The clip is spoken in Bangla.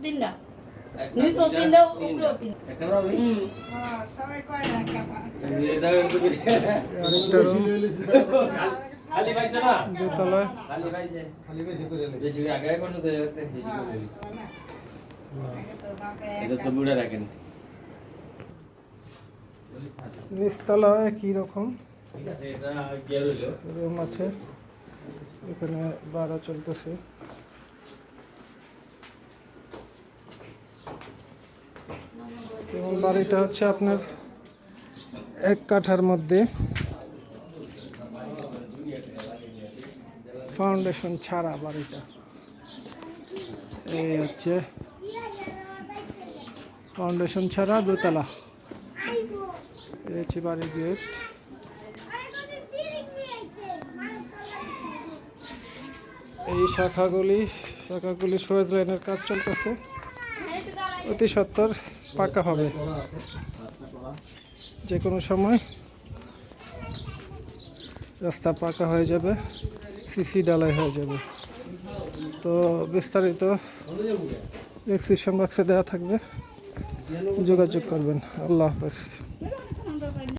তিনটা নিচেও তিনটা উপরেও তিনটা সবাই কয় না আরেকটা রুম খালি পাইছে না দোতলায়। খালি পাইছে খালি বেশি করে লে বেশি আগে করতে তো বেশি করে এটা সব উড়ে রাখেন নিচতলায় কি রকম ঠিক আছে এটা কি হলো রুম আছে, এখানে ভাড়া চলতেছে। এবং বাড়িটা হচ্ছে আপনার 1 কাঠার মধ্যে, ফাউন্ডেশন ছাড়া বাড়িটা। এই হচ্ছে ফাউন্ডেশন ছাড়া দোতলা। এই হচ্ছে বাড়ির গেট। এই শাখাগুলি সবুজ লাইনের কাজ চলতেছে, অতি সত্বর পাকা হবে, যে কোনো সময় রাস্তা পাকা হয়ে যাবে, সিসি ডালাই হয়ে যাবে। তো বিস্তারিত ডেসক্রিপশন বক্সে দেওয়া থাকবে, যোগাযোগ করবেন। আল্লাহ হাফেজ।